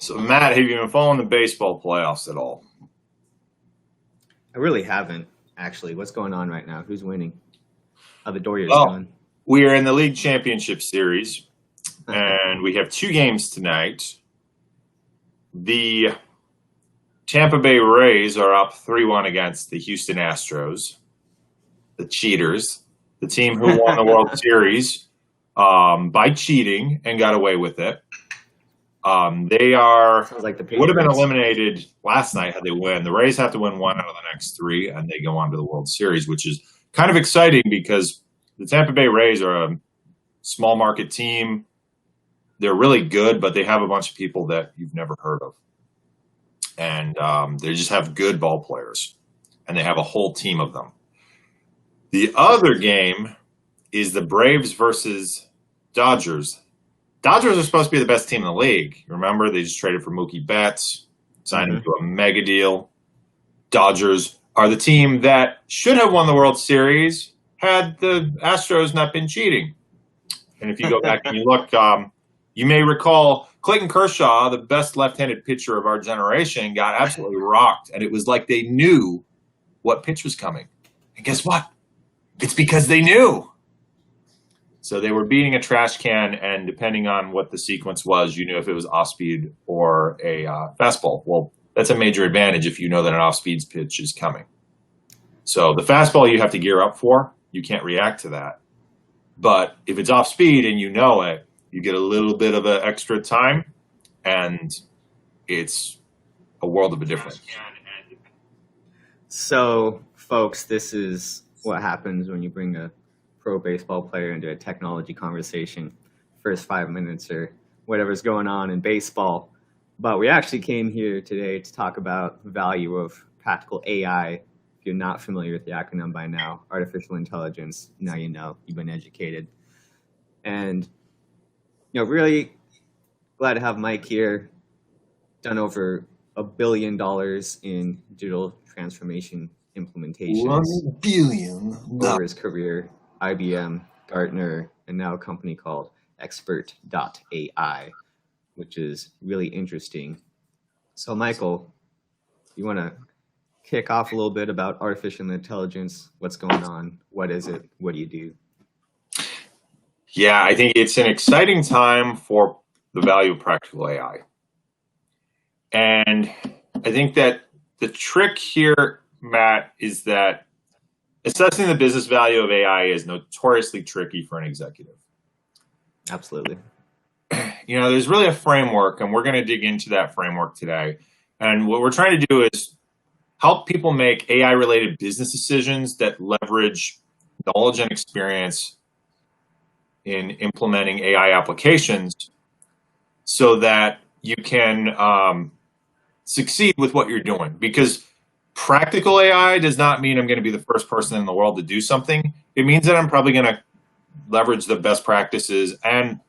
So, Matt, have you been following the baseball playoffs at all? I really haven't, actually. What's going on right now? Who's winning? How the Dodgers Well, doing? we are in the league championship series, and we have two games tonight. The Tampa Bay Rays are up 3-1 against the Houston Astros, the cheaters, the team who won the World Series by cheating and got away with it. They Sounds like the would have been Patriots. eliminated last night had they win. The Rays have to win one out of the next three, and they go on to the World Series, which is kind of exciting because the Tampa Bay Rays are a small market team. They're really good, but they have a bunch of people that you've never heard of, and they just have good ball players, and they have a whole team of them. The other game is the Braves versus Dodgers. Dodgers are supposed to be the best team in the league. Remember, they just traded for Mookie Betts, signed him Hmm. to a mega deal. Dodgers are the team that should have won the World Series had the Astros not been cheating. And if you go back and you look, you may recall Clayton Kershaw, the best left-handed pitcher of our generation, got absolutely rocked. And it was like they knew what pitch was coming. And guess what? It's because they knew. So they were beating a trash can, and depending on what the sequence was, you knew if it was off speed or a fastball. Well, that's a major advantage if you know that an off speed pitch is coming. So the fastball you have to gear up for. You can't react to that. But if it's off speed and you know it, you get a little bit of an extra time, and it's a world of a difference. So, folks, this is what happens when you bring a pro baseball player into a technology conversation. First 5 minutes or whatever's going on in baseball. But we actually came here today to talk about the value of practical AI. If you're not familiar with the acronym by now, artificial intelligence, now you know, you've been educated. And, really glad to have Mike here, done over $1 billion in digital transformation implementations $1 billion. over his career, IBM, Gartner, and now a company called Expert.ai, which is really interesting. So, Michael, you want to kick off a little bit about artificial intelligence? What's going on? What is it? What do you do? Yeah, I think it's an exciting time for the value of practical AI. And I think that the trick here, Matt, is that assessing the business value of AI is notoriously tricky for an executive. Absolutely. There's really a framework, and we're going to dig into that framework today. And what we're trying to do is help people make AI-related business decisions that leverage knowledge and experience in implementing AI applications so that you can succeed with what you're doing. Because practical AI does not mean I'm going to be the first person in the world to do something. It means that I'm probably going to leverage the best practices and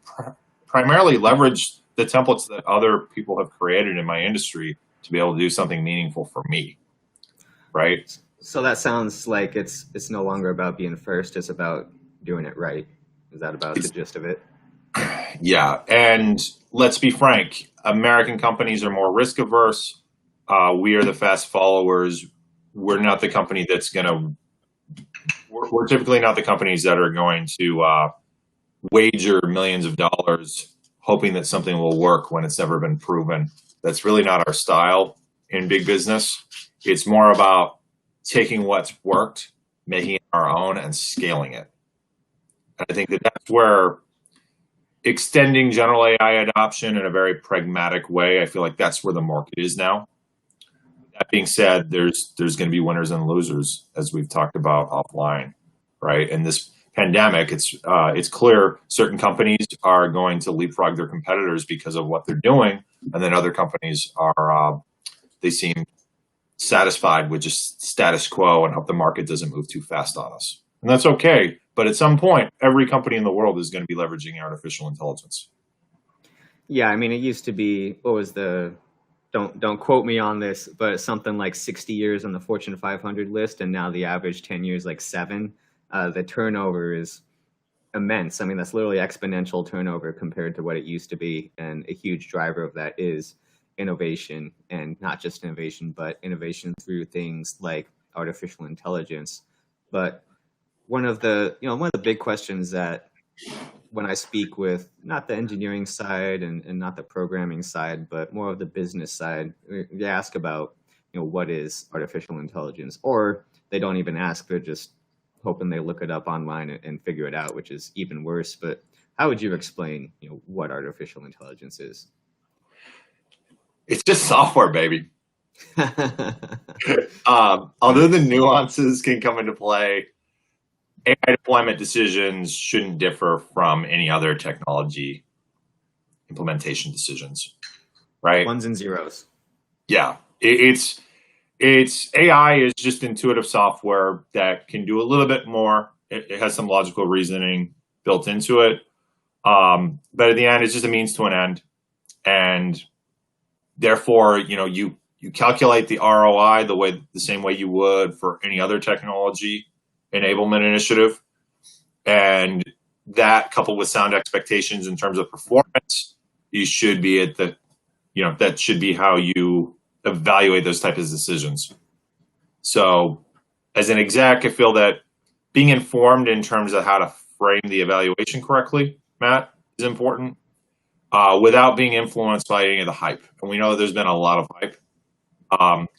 primarily leverage the templates that other people have created in my industry to be able to do something meaningful for me, right? So that sounds like it's no longer about being first; it's about doing it right. Is that about the gist of it? Yeah, and let's be frank, American companies are more risk averse. We are the fast followers. We're not the company that's going to. We're typically not the companies that are going to wager millions of dollars hoping that something will work when it's never been proven. That's really not our style in big business. It's more about taking what's worked, making it our own, and scaling it. And I think that that's where extending general AI adoption in a very pragmatic way, I feel like that's where the market is now. That being said, there's going to be winners and losers, as we've talked about offline, right? And this pandemic, it's clear certain companies are going to leapfrog their competitors because of what they're doing, and then other companies are they seem satisfied with just status quo and hope the market doesn't move too fast on us. And that's okay. But at some point, every company in the world is going to be leveraging artificial intelligence. Yeah, I mean, it used to be what was the don't quote me on this, but something like 60 years on the Fortune 500 list, and now the average 10 years like 7. The turnover is immense. I mean, that's literally exponential turnover compared to what it used to be, and a huge driver of that is innovation, and not just innovation, but innovation through things like artificial intelligence. But one of the big questions that when I speak with not the engineering side and not the programming side, but more of the business side, they ask about, what is artificial intelligence? Or they don't even ask, they're just hoping they look it up online and figure it out, which is even worse. But how would you explain, what artificial intelligence is? It's just software, baby. Although the nuances can come into play, AI deployment decisions shouldn't differ from any other technology implementation decisions, right? Ones and zeros. Yeah, it's AI is just intuitive software that can do a little bit more. It has some logical reasoning built into it, but at the end, it's just a means to an end, and therefore, you calculate the ROI the same way you would for any other technology enablement initiative, and that coupled with sound expectations in terms of performance, you should be at the, that should be how you evaluate those types of decisions. So as an exec, I feel that being informed in terms of how to frame the evaluation correctly, Matt, is important, without being influenced by any of the hype. And we know that there's been a lot of hype,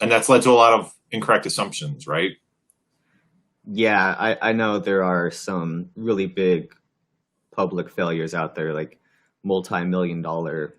and that's led to a lot of incorrect assumptions, right? Yeah, I know there are some really big public failures out there, like multi-million-dollar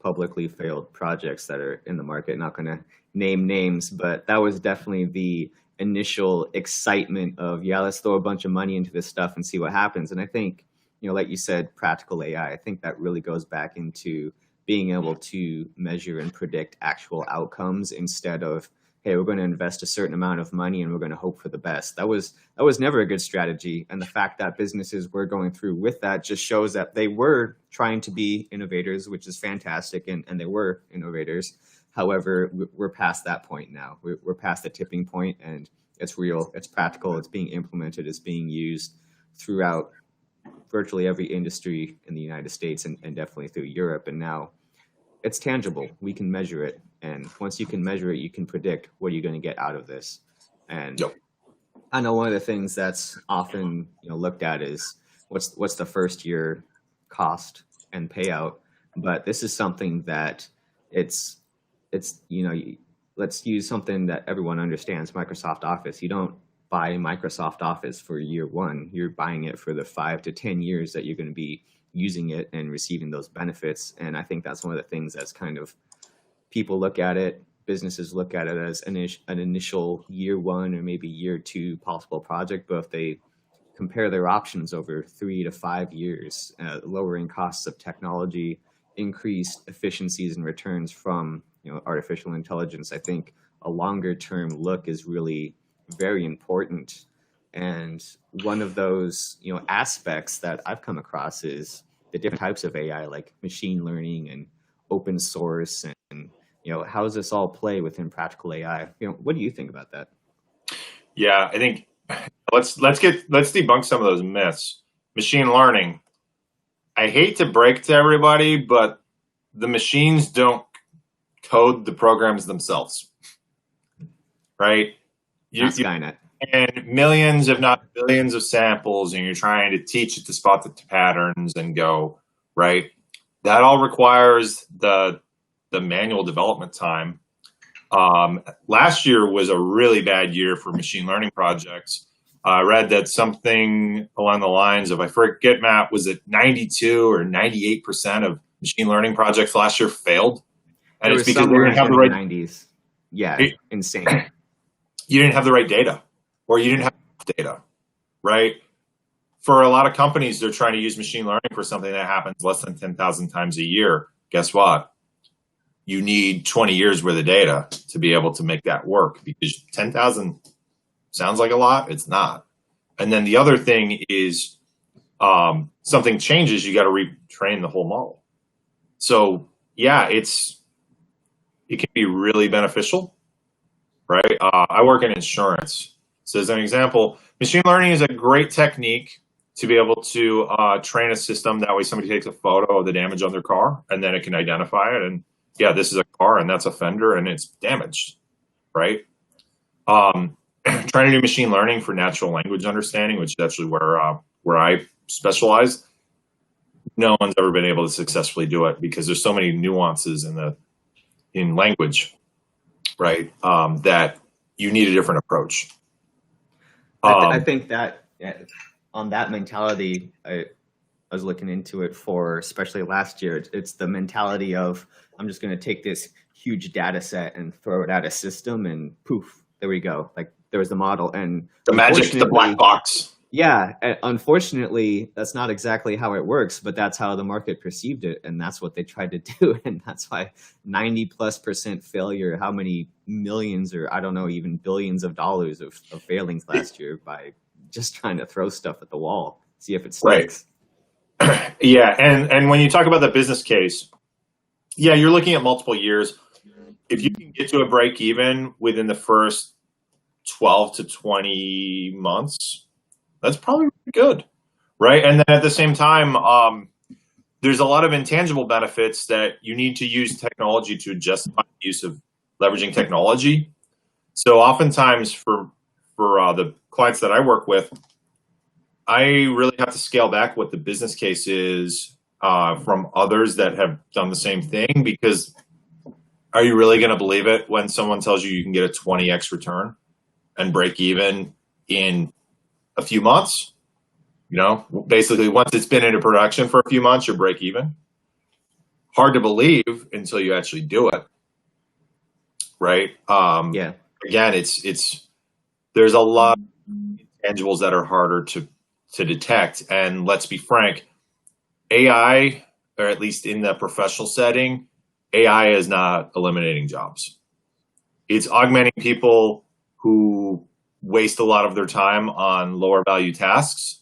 publicly failed projects that are in the market. Not going to name names, but that was definitely the initial excitement of, yeah, let's throw a bunch of money into this stuff and see what happens. And I think, like you said, practical AI, I think that really goes back into being able to measure and predict actual outcomes instead of, hey, we're going to invest a certain amount of money and we're going to hope for the best. That was never a good strategy. And the fact that businesses were going through with that just shows that they were trying to be innovators, which is fantastic. And they were innovators. However, we're past that point now. We're past the tipping point, and it's real, it's practical, it's being implemented, it's being used throughout virtually every industry in the United States and definitely through Europe. And now it's tangible. We can measure it. And once you can measure it, you can predict what you're going to get out of this. And Yep. I know one of the things that's often looked at is what's the first year cost and payout. But this is something that it's let's use something that everyone understands, Microsoft Office. You don't buy Microsoft Office for year one. You're buying it for the 5 to 10 years that you're going to be using it and receiving those benefits. And I think that's one of the things that's kind of, people look at it, businesses look at it as an initial year one or maybe year two possible project. But if they compare their options over 3 to 5 years, lowering costs of technology, increased efficiencies and returns from artificial intelligence, I think a longer term look is really very important. And one of those aspects that I've come across is the different types of AI, like machine learning and open source, and how does this all play within practical AI? What do you think about that? Yeah, I think let's debunk some of those myths. Machine learning. I hate to break to everybody, but the machines don't code the programs themselves, right? Not Skynet. And millions, if not billions, of samples, and you're trying to teach it to spot the patterns and go, right? That all requires the manual development time. Last year was a really bad year for machine learning projects. I read that something along the lines of, I forget, Matt, was it 92 or 98% of machine learning projects last year failed? And it's because they didn't have the right 90s. Yeah, insane. You didn't have the right data, or you didn't have data, right? For a lot of companies, they're trying to use machine learning for something that happens less than 10,000 times a year. Guess what? You need 20 years worth of data to be able to make that work, because 10,000 sounds like a lot. It's not. And then the other thing is, something changes, you got to retrain the whole model. So yeah, it can be really beneficial, right? I work in insurance. So as an example, machine learning is a great technique to be able to train a system. That way somebody takes a photo of the damage on their car, and then it can identify it. And yeah, this is a car and that's a fender and it's damaged, right? Trying to do machine learning for natural language understanding, which is actually where I specialize. No one's ever been able to successfully do it because there's so many nuances in language, right? That you need a different approach. I think that on that mentality, I was looking into it for especially last year. It's the mentality of I'm just going to take this huge data set and throw it at a system, and poof, there we go. Like there was the model, and The magic, the black box. yeah, unfortunately, that's not exactly how it works, but that's how the market perceived it, and that's what they tried to do, and that's why 90+% failure. How many millions, or I don't know, even billions of dollars of failings last year by just trying to throw stuff at the wall, see if it sticks. Right. Yeah, and when you talk about the business case, yeah, you're looking at multiple years. If you can get to a break even within the first 12 to 20 months, that's probably good, right? And then at the same time, there's a lot of intangible benefits that you need to use technology to justify the use of leveraging technology. So oftentimes for the clients that I work with, I really have to scale back what the business case is from others that have done the same thing, because are you really going to believe it when someone tells you you can get a 20x return and break even in a few months? You know, basically once it's been into production for a few months, you're break even. Hard to believe until you actually do it, right? Yeah. Again, there's a lot of intangibles that are harder to detect. And let's be frank, AI, or at least in the professional setting, AI is not eliminating jobs. It's augmenting people who waste a lot of their time on lower value tasks.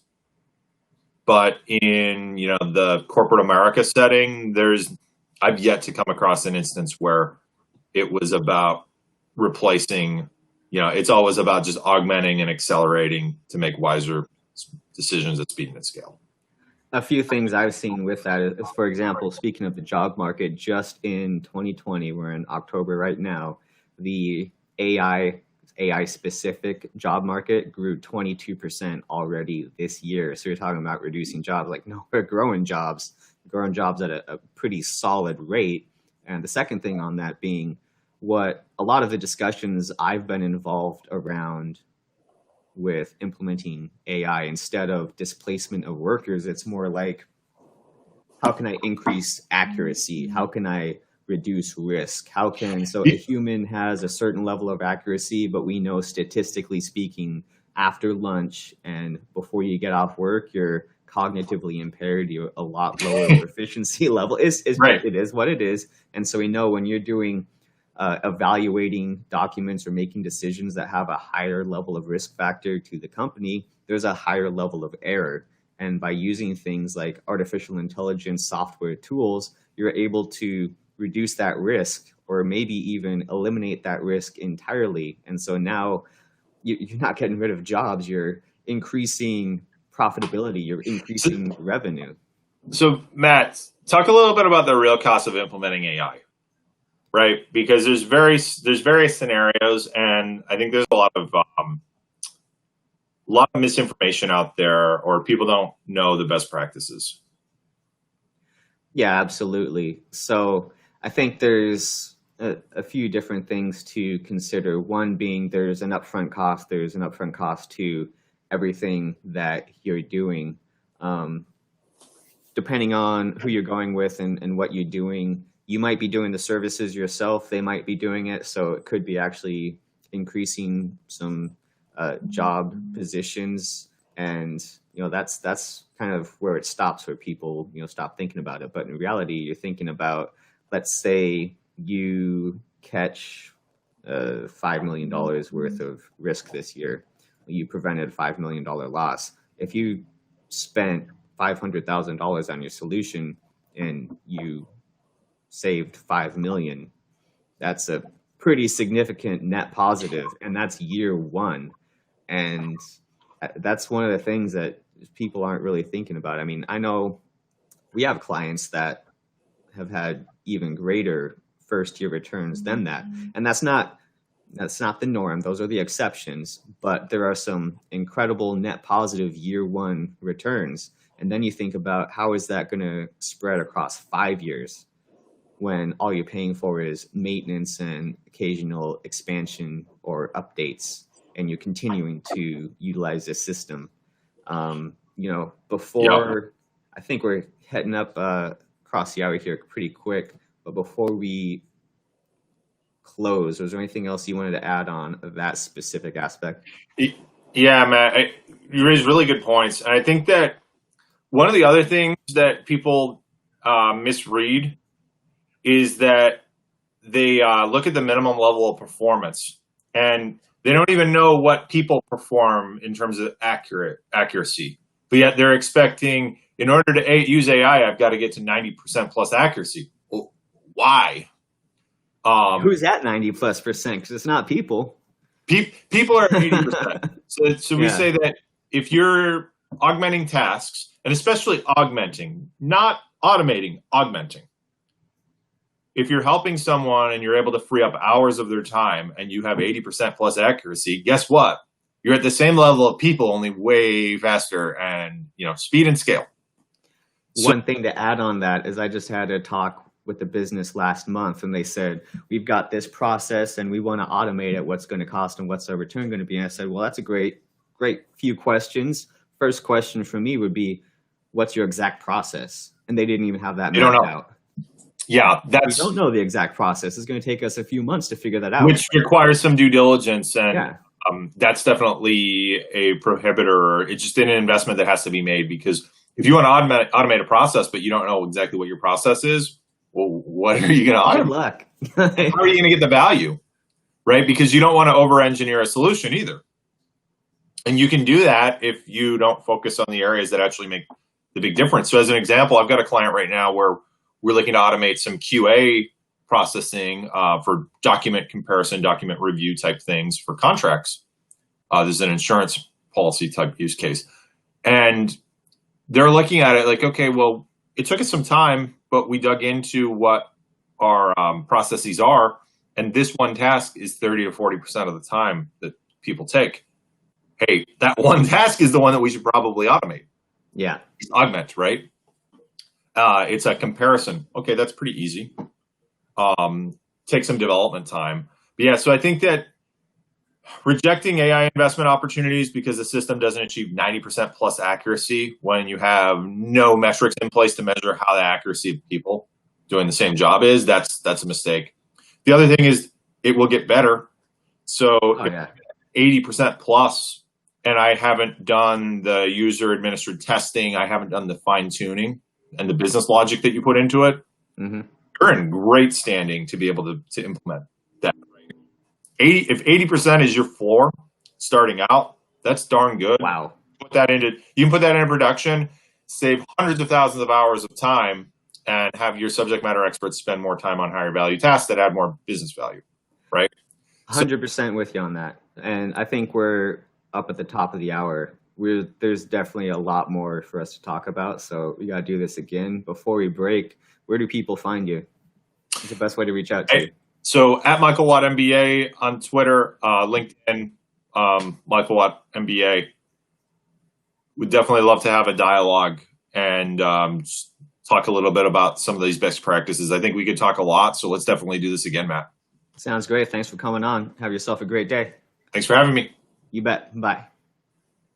But in the corporate America setting, I've yet to come across an instance where it was about replacing. It's always about just augmenting and accelerating to make wiser decisions at speed and at scale. A few things I've seen with that is, for example, speaking of the job market, just in 2020, we're in October right now, the AI specific job market grew 22% already this year. So you're talking about reducing jobs. Like, no, we're growing jobs at a pretty solid rate. And the second thing on that being what a lot of the discussions I've been involved around with implementing AI, instead of displacement of workers, it's more like, how can I increase accuracy? How can I reduce risk? So a human has a certain level of accuracy, but we know statistically speaking, after lunch and before you get off work, you're cognitively impaired, you're a lot lower efficiency level. Right. It is what it is. And so we know when you're doing evaluating documents or making decisions that have a higher level of risk factor to the company, there's a higher level of error. And by using things like artificial intelligence software tools, you're able to reduce that risk, or maybe even eliminate that risk entirely. And so now you're not getting rid of jobs, you're increasing profitability, you're increasing revenue. So Matt, talk a little bit about the real cost of implementing AI. Right, because there's various scenarios, and I think there's a lot of misinformation out there, or people don't know the best practices. Yeah, absolutely. So I think there's a few different things to consider. One being there's an upfront cost. There's an upfront cost to everything that you're doing. Depending on who you're going with and what you're doing, you might be doing the services yourself. They might be doing it. So it could be actually increasing some job positions. And, that's kind of where it stops, where people, stop thinking about it. But in reality, you're thinking about, let's say you catch $5 million worth of risk this year. You prevented a $5 million loss. If you spent $500,000 on your solution and you saved 5 million, that's a pretty significant net positive, and that's year one. And that's one of the things that people aren't really thinking about. I mean, I know we have clients that have had even greater first year returns than that. And that's not the norm. Those are the exceptions, but there are some incredible net positive year one returns. And then you think about how is that going to spread across 5 years when all you're paying for is maintenance and occasional expansion or updates, and you're continuing to utilize this system. Before, I think we're heading up across the hour here pretty quick, but before we close, was there anything else you wanted to add on that specific aspect? Yeah, Matt, you raise really good points. And I think that one of the other things that people misread is that they look at the minimum level of performance, and they don't even know what people perform in terms of accuracy. But yet they're expecting, in order to use AI, I've got to get to 90% plus accuracy. Well, why? Who's at 90+%? Because it's not people. People are at 80%. So we say that if you're augmenting tasks, and especially augmenting, not automating, augmenting. If you're helping someone and you're able to free up hours of their time and you have 80% plus accuracy, guess what? You're at the same level of people, only way faster and, speed and scale. One thing to add on that is I just had a talk with the business last month, and they said, we've got this process and we want to automate it. What's going to cost and what's our return going to be? And I said, well, that's a great few questions. First question for me would be, what's your exact process? And they didn't even have that mapped out. Yeah, we don't know the exact process. It's going to take us a few months to figure that out. Which requires some due diligence, and that's definitely a prohibitor. It's just an investment that has to be made, because if you want to automate a process, but you don't know exactly what your process is, well, what are you going to automate? Good luck. How are you going to get the value, right? Because you don't want to over-engineer a solution either. And you can do that if you don't focus on the areas that actually make the big difference. So as an example, I've got a client right now where we're looking to automate some QA processing for document comparison, document review type things for contracts. There's an insurance policy type use case. And they're looking at it like, okay, well, it took us some time, but we dug into what our processes are. And this one task is 30 to 40% of the time that people take. Hey, that one task is the one that we should probably automate. Yeah. Augment, right? It's a comparison. Okay, that's pretty easy. Take some development time. But yeah, so I think that rejecting AI investment opportunities because the system doesn't achieve 90% plus accuracy when you have no metrics in place to measure how the accuracy of people doing the same job is, that's a mistake. The other thing is it will get better. So 80% plus, and I haven't done the user administered testing, I haven't done the fine tuning and the business logic that you put into it, you're in great standing to be able to implement that. If 80% is your floor starting out, that's darn good. Wow. You can put that into production, save hundreds of thousands of hours of time, and have your subject matter experts spend more time on higher value tasks that add more business value, right? 100% with you on that. And I think we're up at the top of the hour. There's definitely a lot more for us to talk about, so we got to do this again. Before we break, where do people find you? What's the best way to reach out to you? So at Michael Watt MBA on Twitter, LinkedIn, Michael Watt MBA. We'd definitely love to have a dialogue and talk a little bit about some of these best practices. I think we could talk a lot, so let's definitely do this again, Matt. Sounds great. Thanks for coming on. Have yourself a great day. Thanks for having me. You bet. Bye.